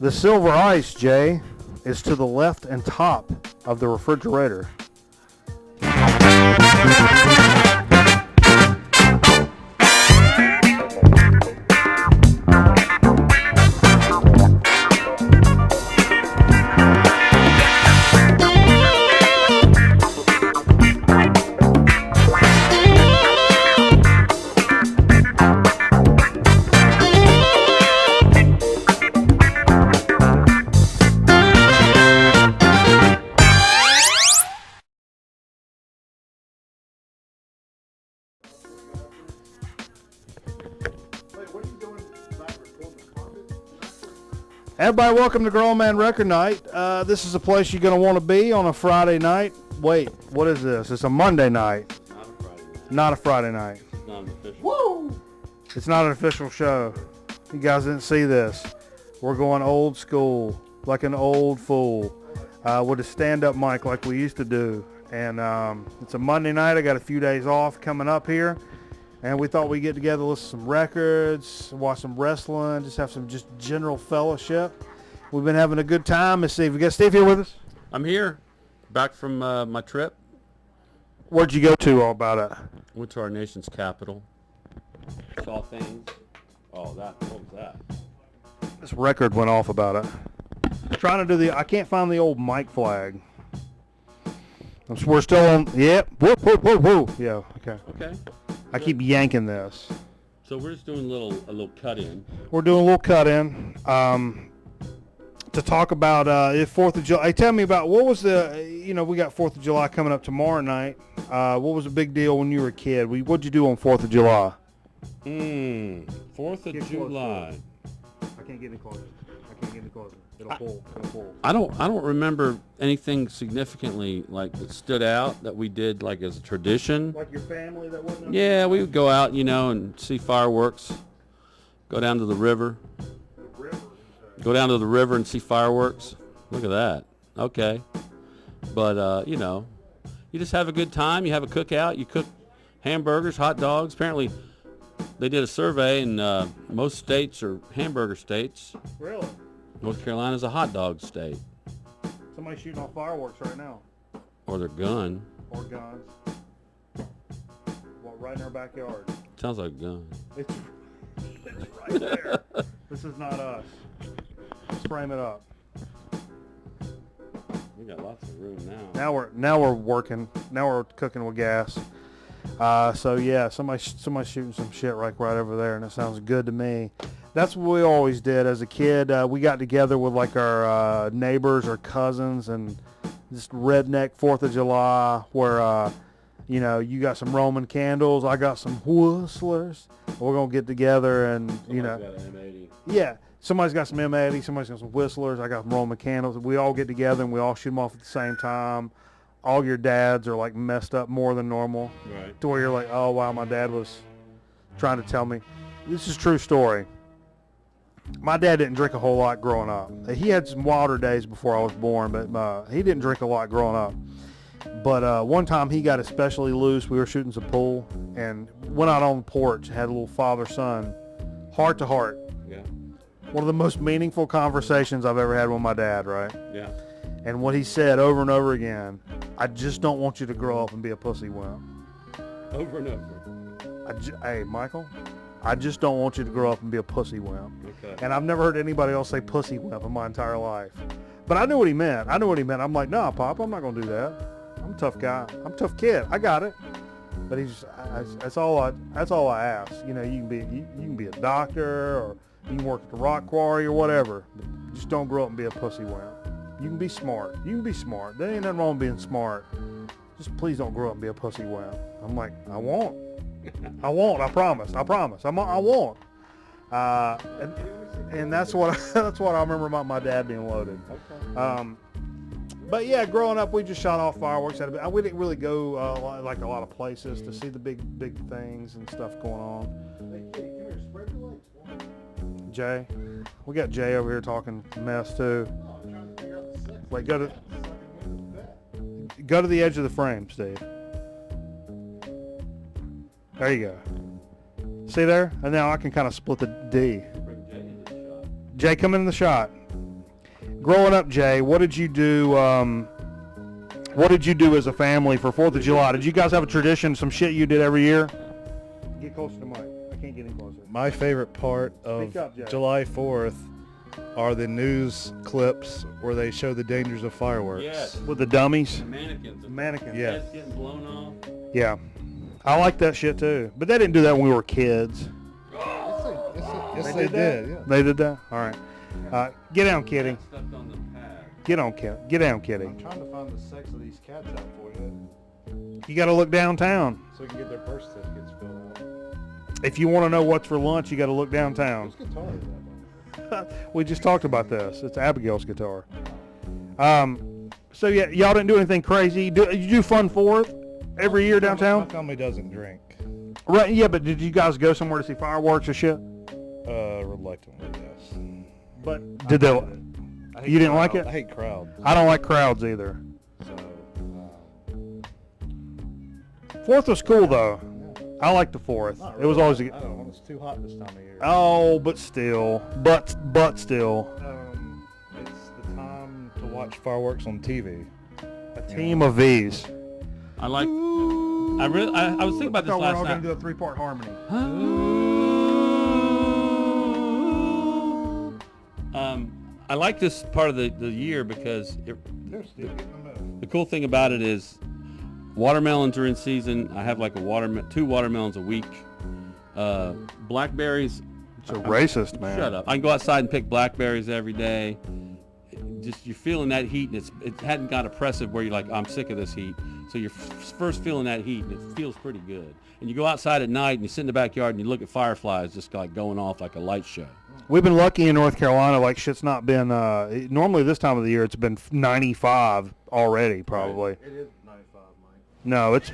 The silver ice, Jay, is to the left and top of the refrigerator. Everybody, welcome to Grown Man Record Night. This is a place you're going to want to be on a Friday night. Wait, what is this? It's a Monday night. Not a Friday night. Not a Friday night. It's not an official. Woo! It's not an official show. You guys didn't see this. We're going old school, like an old fool, with a stand-up mic like we used to do. And it's a Monday night. I got a few days off coming up here. And we thought we'd get together, listen to some records, watch some wrestling, just have some just general fellowship. We've been having a good time. Let's see, we got Steve here with us? I'm here, back from my trip. Where'd you go to all about it? Went to our nation's capital. Saw things. Oh, what was that? This record went off about it. Trying to do I can't find the old mic flag. We're still on, yep, whoop, whoop, whoop, whoop. Yeah, okay. Okay. I keep yanking this. So we're just doing a little cut in. We're doing a little cut in to talk about 4th of July. Hey, tell me about what was we got 4th of July coming up tomorrow night. What was a big deal when you were a kid? What'd you do on 4th of July? 4th of July. I can't get any closer. It'll pull. I don't remember anything significantly like that stood out that we did like as a tradition. Like your family that wasn't. Yeah, we would go out, and see fireworks. Go down to the river. Go down to the river and see fireworks. Look at that. Okay. But you just have a good time. You have a cookout. You cook hamburgers, hot dogs. Apparently, they did a survey, and most states are hamburger states. Really? North Carolina's a hot dog state. Somebody's shooting off fireworks right now. Or their gun. Or guns. Well, right in our backyard. Sounds like a gun. It's right there. This is not us. Let's frame it up. We got lots of room now. Now we're working. Now we're cooking with gas. So yeah, somebody's shooting some shit right over there, and it sounds good to me. That's what we always did as a kid. We got together with like our neighbors or cousins and just redneck 4th of July where, you got some Roman candles. I got some whistlers. We're going to get together and, Somebody's got an M80. Yeah. Somebody's got some M80. Somebody's got some whistlers. I got some Roman candles. We all get together and we all shoot them off at the same time. All your dads are like messed up more than normal. Right. To where you're like, oh, wow, my dad was trying to tell me. This is a true story. My dad didn't drink a whole lot growing up. He had some wilder days before I was born, but he didn't drink a lot growing up. But one time he got especially loose. We were shooting some pool and went out on the porch, had a little father-son, heart to heart. Yeah. One of the most meaningful conversations I've ever had with my dad, right? Yeah. And what he said over and over again, I just don't want you to grow up and be a pussy wimp. Over and over. Hey, Michael, I just don't want you to grow up and be a pussy wimp. Okay. And I've never heard anybody else say pussy wimp in my entire life. But I knew what he meant. I'm like, nah, Pop, I'm not going to do that. I'm a tough guy. I'm a tough kid. I got it. But that's all I ask. You can be a doctor or you can work at the rock quarry or whatever. But just don't grow up and be a pussy wimp. You can be smart. There ain't nothing wrong with being smart. Just please don't grow up and be a pussy wimp. I'm like, I won't. I promise. I won't. And that's what I remember about my dad being loaded. Okay. But yeah, growing up, we just shot off fireworks. We didn't really go like a lot of places to see the big things and stuff going on. Jay, we got Jay over here talking mess too. Like go to the edge of the frame, Steve. There you go. See there? And now I can kind of split the D. Jay, come in the shot. Growing up, Jay, what did you do? What did you do as a family for 4th of July? Did you guys have a tradition, some shit you did every year? Get closer to the mic. I can't get any closer. My favorite part of July 4th are the news clips where they show the dangers of fireworks. Yes. With the dummies? The mannequins. The Mannequins. Yeah. heads getting blown off. Yeah. I like that shit too. But they didn't do that when we were kids. Yes, they did. Yeah. They did that? All right. Get down, kitty. Stepped on the pad. Get down, kitty. I'm trying to find the sex of these cats out for you, You got to look downtown. so we can get their birth certificates filled out. If you want to know what's for lunch, you got to look downtown. Whose guitar is that? We just talked about this. It's Abigail's guitar. So yeah, y'all didn't do anything crazy. You do Fun 4th every year My downtown? family doesn't drink. Right. Yeah, but did you guys go somewhere to see fireworks or shit? Reluctantly, yes. But did they? I hate You didn't like crowd- it? I hate crowds. I don't like crowds either. So, 4th was cool though. I liked the 4th. not It was really. always. I don't know. It's too hot this time of year. Oh, but still. But still. It's the time to watch fireworks on TV. A team of V's. I like. I was thinking about this We're all last gonna night. do a 3-part harmony. I like this part of the year because They're still getting the move. the cool thing about it is watermelons are in season. I have like 2 watermelons a week. Blackberries. It's a racist, man. Shut up. I can go outside and pick blackberries every day. Just you're feeling that heat, and it hadn't got oppressive where you're like, I'm sick of this heat. So you're first feeling that heat, and it feels pretty good. And you go outside at night, and you sit in the backyard, and you look at fireflies just like going off like a light show. We've been lucky in North Carolina. Like shit's not been. Normally this time of the year it's been 95 already, probably. It is 95, Mike. No, it's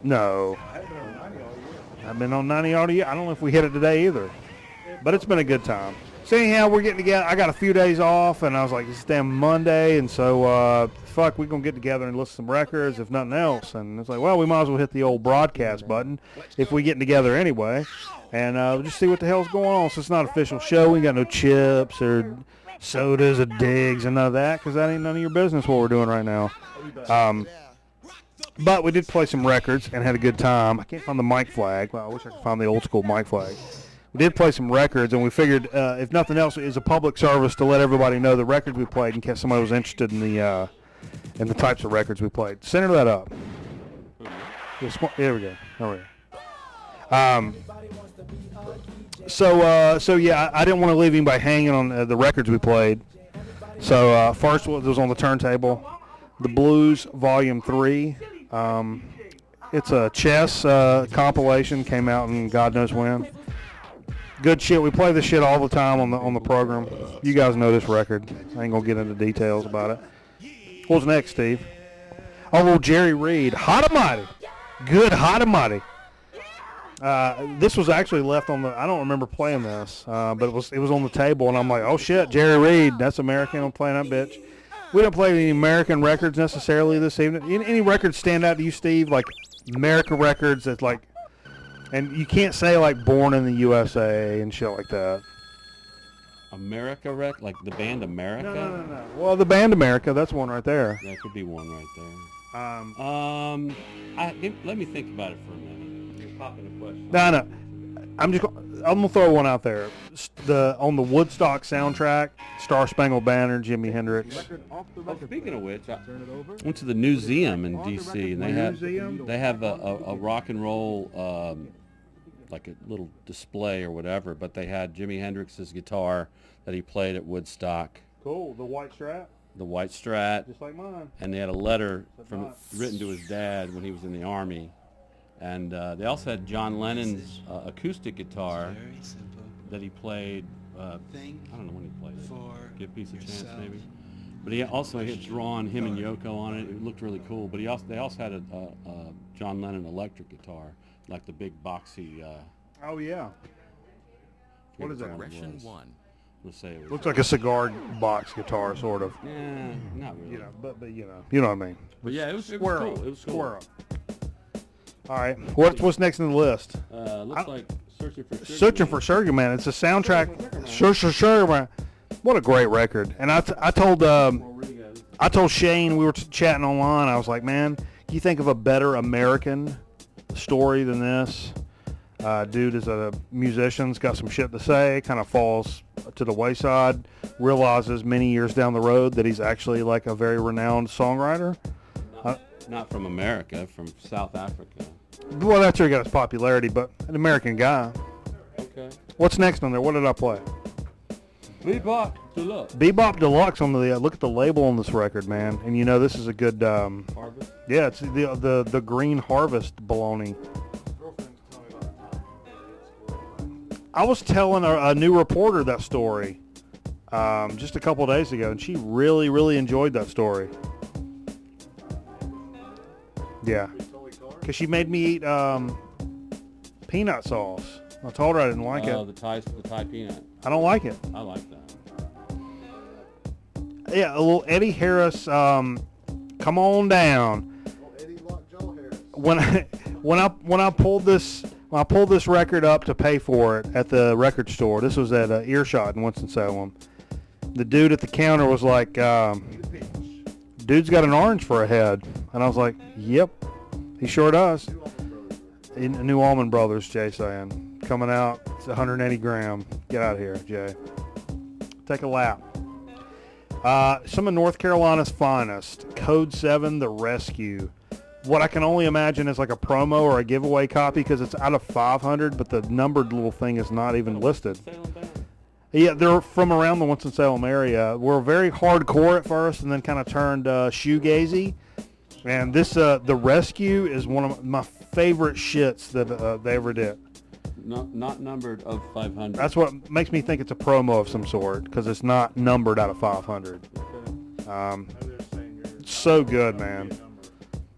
no. I haven't been on 90 all year. I've been on 90 all year. I don't know if we hit it today either, but it's been a good time. So anyhow, we're getting together. I got a few days off, and I was like, it's damn Monday, and so fuck, we're gonna get together and listen to some records, if nothing else. And it's like, well, we might as well hit the old broadcast button if we getting together anyway, and just see what the hell's going on. So it's not an official show. We ain't got no chips or sodas or digs and none of that, because that ain't none of your business what we're doing right now. But we did play some records and had a good time. I can't find the mic flag. Well, I wish I could find the old school mic flag. We did play some records, and we figured, if nothing else, it was a public service to let everybody know the records we played in case somebody was interested in the types of records we played. Center that up. There we go. There we go. So yeah, I didn't want to leave anybody hanging on the records we played. So first was on the turntable, the Blues Volume 3. It's a chess compilation, came out in God knows when. Good shit. We play this shit all the time on the program. You guys know this record. I ain't gonna get into details about it. What's next, Steve? Oh, well, Jerry Reed, Hot Mighty, good Hot Mighty. This was actually left on the. I don't remember playing this, but it was on the table, and I'm like, oh shit, Jerry Reed, that's American. I'm playing that bitch. We didn't play any American records necessarily this evening. Any records stand out to you, Steve? Like American records that's like. And you can't say like Born in the USA and shit like that. America like the band America? No. Well, the band America, that's one right there. That could be one right there. Let me think about it for a minute. You're popping a question. No. I'm gonna throw one out there. On the Woodstock soundtrack, Star Spangled Banner, Jimi Hendrix. Speaking of which, I went to the museum in D.C. and they have a rock and roll like a little display or whatever, but they had Jimi Hendrix's guitar that he played at Woodstock. Cool. The white Strat. The white Strat. Just like mine. And they had a letter written to his dad when he was in the Army. And they also had John Lennon's acoustic guitar that he played. I don't know when he played it. Give Peace a Chance, maybe. But he also had drawn him and Yoko on it. It looked really cool. But they also had a John Lennon electric guitar, like the big boxy. Oh yeah. What is that? Progression 1. Let's say it was. Looks like a cigar box guitar, sort of. Yeah, not really. You know, but you know what I mean. But yeah, it was Square cool. up. It was cool. Square up. All right. What's next on the list? Looks like Searching for Sugar. Searching for Sugar Man. It's a soundtrack. Sugar Man. What a great record. And I told Shane, we were chatting online, I was like, man, can you think of a better American story than this? Dude is a musician's got some shit to say, kind of falls to the wayside, realizes many years down the road that he's actually like a very renowned songwriter. Not from America, from South Africa. Well, that's where he got his popularity, but an American guy. Okay. What's next on there? What did I play? Bebop Deluxe. Bebop Deluxe on the look at the label on this record, man. And you know this is a good Harvest. Yeah, it's the Green Harvest baloney. I was telling a new reporter that story just a couple days ago, and she really, really enjoyed that story. Yeah, because she made me eat peanut sauce. I told her I didn't like it. The Thai peanut. I don't like it. I like that. Yeah, a little Eddie Harris. Come on down. Eddie Joe Harris. When I pulled this record up to pay for it at the record store. This was at Earshot in Winston-Salem. The dude at the counter was like, "Dude's got an orange for a head," and I was like, "Yep, he sure does." New Allman Brothers, Jay saying. Coming out, it's 180 gram. Get out of here, Jay. Take a lap. Some of North Carolina's finest. Code 7, The Rescue. What I can only imagine is like a promo or a giveaway copy because it's out of 500, but the numbered little thing is not even listed. Yeah, they're from around the Winston-Salem area. We're very hardcore at first and then kind of turned shoegazy. And this, The Rescue, is one of my favorite shits that they ever did. Not numbered of 500. That's what makes me think it's a promo of some sort because it's not numbered out of 500. So good, man.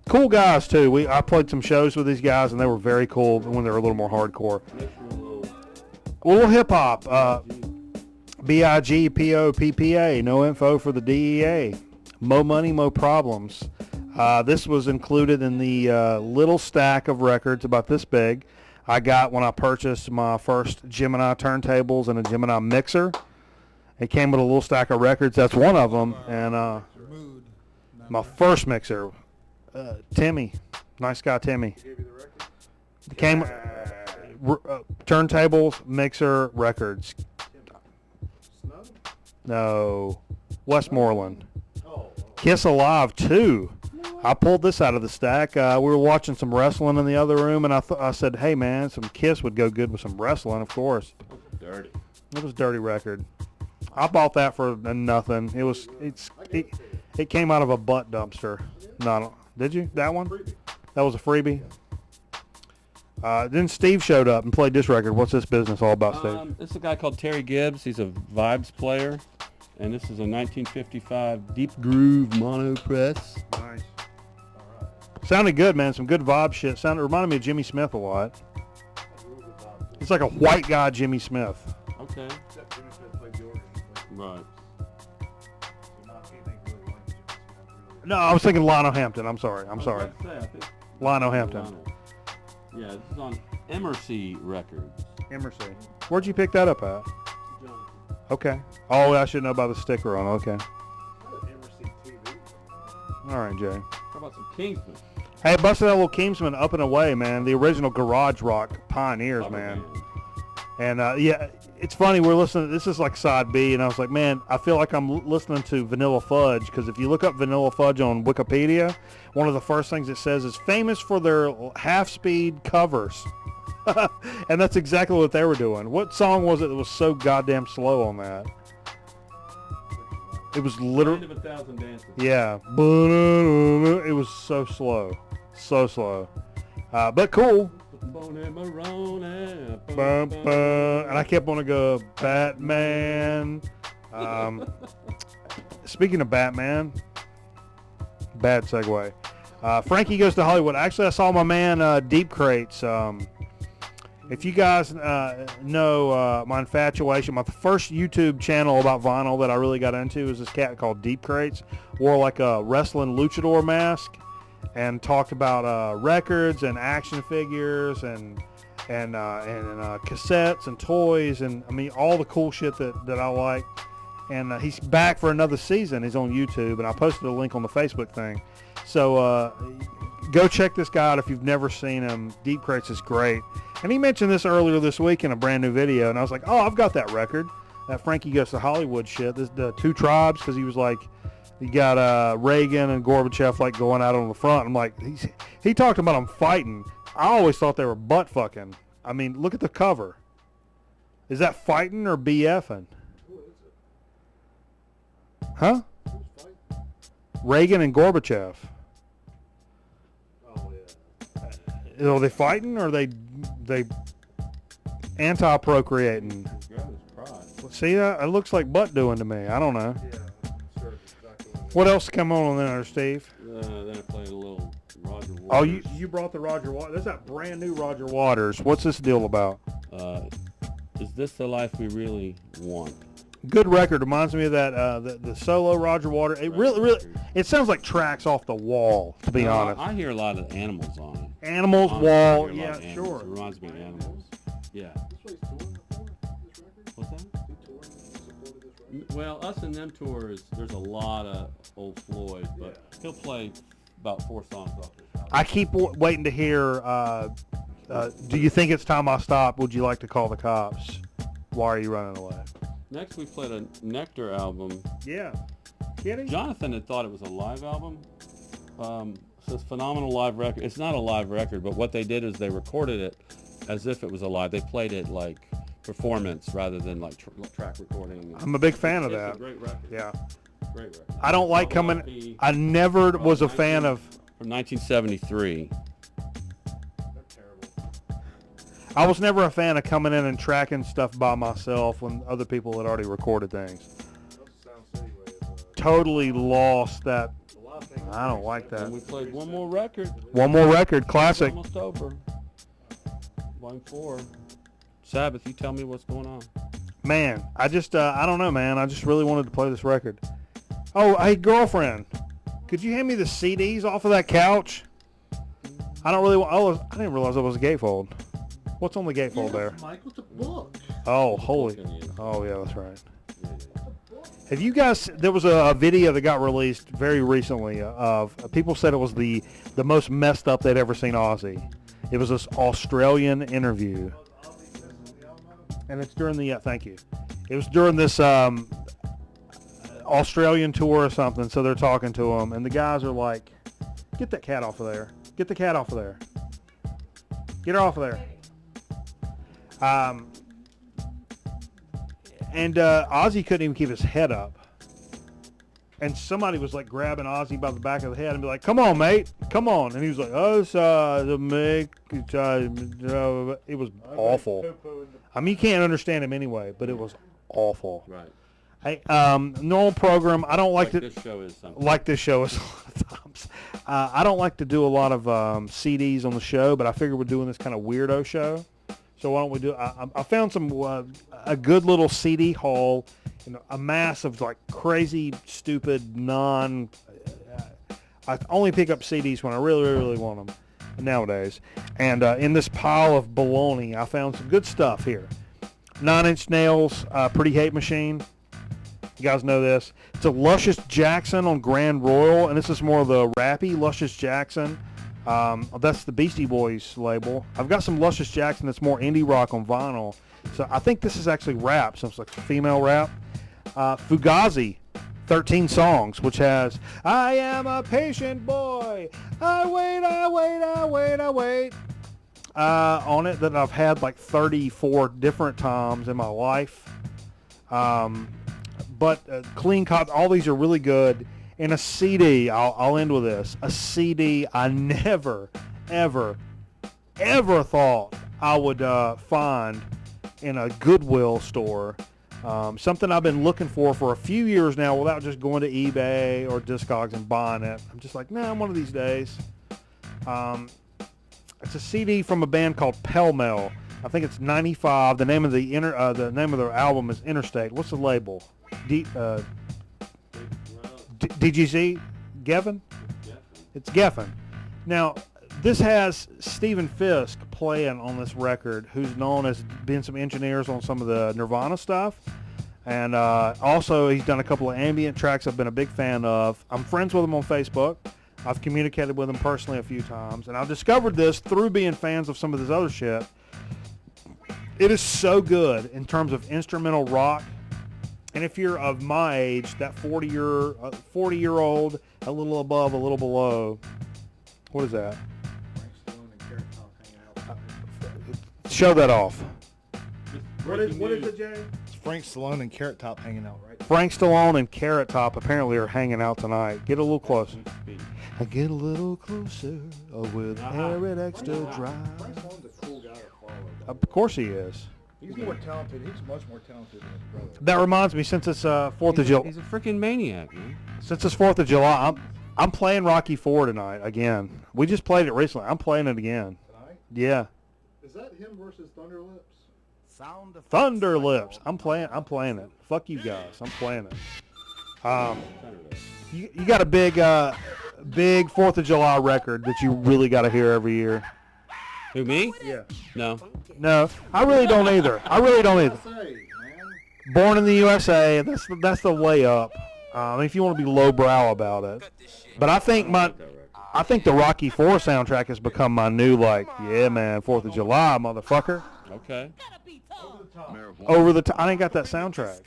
Cool guys too. I played some shows with these guys and they were very cool when they were a little more hardcore. A little hip hop. BIGPOPPA. No info for the DEA. Mo money, mo problems. This was included in the little stack of records about this big I got when I purchased my first Gemini turntables and a Gemini mixer. It came with a little stack of records. That's one of them. And my first mixer, Timmy, nice guy Timmy. It came turntables, mixer, records. No, Westmoreland. Kiss Alive 2. I pulled this out of the stack. We were watching some wrestling in the other room, and I said, hey, man, some Kiss would go good with some wrestling, of course. Dirty. It was a dirty record. I bought that for nothing. It came out of a butt dumpster. No, did you? That one? That was a freebie? Then Steve showed up and played this record. What's this business all about, Steve? This is a guy called Terry Gibbs. He's a vibes player. And this is a 1955 Deep Groove mono press. Nice. Sounded good, man. Some good vibe shit. Reminded me of Jimmy Smith a lot. It's like a white guy Jimmy Smith. Okay. Except Jimmy Smith played the organ. Right. No, I was thinking Lionel Hampton. I'm sorry. I think Lionel Hampton. Yeah, this is on Emercy Records. Emercy. Where'd you pick that up at? Okay. Oh, I should know about the sticker on. Okay. All right, Jay. How about some Kingsman? Hey, busted that little Kingsman up and away, man. The original garage rock pioneers, man. And yeah, it's funny. We're listening. This is like side B, and I was like, man, I feel like I'm listening to Vanilla Fudge because if you look up Vanilla Fudge on Wikipedia, one of the first things it says is famous for their half-speed covers. And that's exactly what they were doing. What song was it that was so goddamn slow on that? It was literally... Land of a Thousand Dances. Yeah. It was so slow. So slow. But cool. And I kept wanting to go, Batman. Speaking of Batman, bad segue. Frankie Goes to Hollywood. Actually, I saw my man Deep Crates. If you guys know my infatuation, my first YouTube channel about vinyl that I really got into is this cat called Deep Crates. Wore like a wrestling luchador mask and talked about records and action figures and cassettes and toys and I mean all the cool shit that I like. and he's back for another season. He's on YouTube, and I posted a link on the Facebook thing. So go check this guy out if you've never seen him. Deep Crates is great. And he mentioned this earlier this week in a brand new video, and I was like, oh, I've got that record. That Frankie Goes to Hollywood shit. This the Two Tribes, because he was like, you got Reagan and Gorbachev like going out on the front. I'm like, he talked about them fighting. I always thought they were butt fucking. I mean, look at the cover. Is that fighting or BFing? Huh? Reagan and Gorbachev. Oh, yeah. Are they fighting or are they anti-procreating? See that? It looks like butt doing to me. I don't know. Yeah, sure, exactly What else come on there, Steve? Then I played a little Roger Waters. Oh, you brought the Roger Waters. That's that brand new Roger Waters. What's this deal about? Is this the life we really want? Good record. Reminds me of that the solo Roger Waters. It really it sounds like tracks off the wall, to be honest. I hear a lot of Animals on it. Animals, Honestly, I Wall, hear a lot yeah, of Animals. sure. It reminds me of Animals. Yeah. This way he's touring before, this record? What's that? He toured and supported this record? Well, Us and Them tours, there's a lot of old Floyd, but he'll play about 4 songs off this album. I keep waiting to hear, do you think it's time I stop? Would you like to call the cops? Why are you running away? Next, we played a Nectar album. Yeah. Kidding? Jonathan had thought it was a live album. Says phenomenal live record. It's not a live record, but what they did is they recorded it as if it was a live. They played it like performance rather than like track recording. I'm a big fan of It's that. a great record. Yeah. Great record. I don't like coming. I never was a fan of. From 1973. They're terrible. I was never a fan of coming in and tracking stuff by myself when other people had already recorded things. Those Sound City ways. Totally lost that. A lot of things. I don't like And that. we played one more record. One more record, It's classic. almost over. Volume 4. Sabbath, you tell me what's going on. Man, I just, I don't know, man. I just really wanted to play this record. Oh, hey, girlfriend, could you hand me the CDs off of that couch? I don't really. I didn't realize it was a gatefold. What's on the gatefold there? Michael, it's a book. Oh, holy. Oh, yeah, that's right. Have you guys? There was a video that got released very recently of people said it was the most messed up they'd ever seen Ozzy. It was this Australian interview, and it's during the thank you. It was during this Australian tour or something. So they're talking to him, and the guys are like, "Get that cat off of there! Get the cat off of there! Get her off of there!" And Ozzy couldn't even keep his head up. And somebody was like grabbing Ozzy by the back of the head and be like, "Come on, mate, come on!" And he was like, "Oh, it was awful." I mean, you can't understand him anyway, but it was awful. Right. Hey, normal program. I don't like to. This show is something. Like this show is a lot of times. I don't like to do a lot of CDs on the show, but I figure we're doing this kind of weirdo show. So why don't we do? I found some a good little CD haul, a mass of like crazy, stupid, I only pick up CDs when I really, really, really want them nowadays. And in this pile of baloney, I found some good stuff here. 9 Inch Nails, Pretty Hate Machine. You guys know this. It's a Luscious Jackson on Grand Royal, and this is more of the rappy Luscious Jackson. That's the Beastie Boys label. I've got some Luscious Jackson that's more indie rock on vinyl. So I think this is actually rap, so it's like female rap. Fugazi, 13 songs, which has I Am a Patient Boy, I wait on it, that I've had like 34 different times in my life. But Clean Cop, all these are really good. And a CD, I'll end with this. A CD I never, ever, ever thought I would find in a Goodwill store. Something I've been looking for a few years now without just going to eBay or Discogs and buying it. I'm just like, nah, one of these days. It's a CD from a band called Pell Mell. I think it's 95. The name of the name of their album is Interstate. What's the label? DGZ? Geffen? It's Geffen. Now, this has Stephen Fisk playing on this record, who's known as being some engineers on some of the Nirvana stuff. And also, he's done a couple of ambient tracks I've been a big fan of. I'm friends with him on Facebook. I've communicated with him personally a few times. And I've discovered this through being fans of some of this other shit. It is so good in terms of instrumental rock. And if you're of my age, that 40-year-old, a little above, a little below. What is that? Show that off. What is it, Jay? It's Frank Stallone and Carrot Top hanging out, right? Frank Stallone and Carrot Top apparently are hanging out tonight. Get a little closer. Get a little closer with Harriet Extra Dry. Frank Stallone's a cool guy to follow. Of course he is. He's more talented. He's much more talented than his brother. That reminds me, since it's 4th of July. He's a freaking maniac, man. Since it's 4th of July, I'm playing Rocky 4 tonight again. We just played it recently. I'm playing it again. Tonight? Yeah. Is that him versus Thunderlips? Thunderlips. I'm playing it. Fuck you guys. I'm playing it. You got a big 4th of July record that you really got to hear every year. Who, me? Yeah. No. No, I really don't either. Born in the USA. That's the way up. If you want to be lowbrow about it, but I think the Rocky 4 soundtrack has become my new yeah man, 4th of July motherfucker. Okay. Over the top. I ain't got that soundtrack.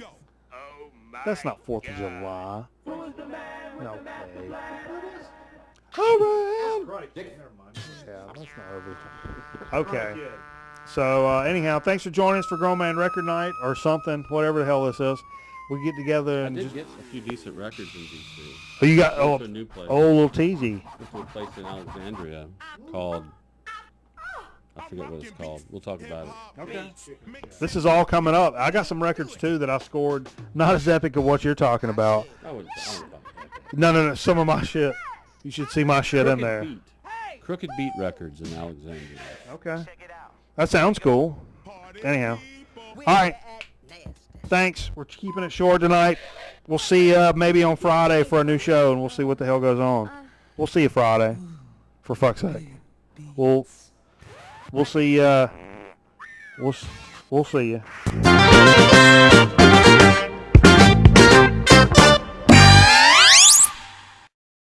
That's not 4th of July. No. Right. Never mind. Yeah, that's not over the top. Okay. So anyhow, thanks for joining us for Grown Man Record Night or something, whatever the hell this is. We get together I and did get a few decent records in D.C. Oh, you got Went to a new place. little teasy. Went to a place in Alexandria called, I forget what it's called. We'll talk about it. Okay. This is all coming up. I got some records too that I scored. Not as epic of what you're talking about. I wouldn't No. Some of my shit. You should see my shit in there. Crooked Beat Records in Alexandria. Okay. That sounds cool. Anyhow. All right. Thanks. We're keeping it short tonight. We'll see you maybe on Friday for a new show, and we'll see what the hell goes on. We'll see you Friday, for fuck's sake. We'll see. We'll see you.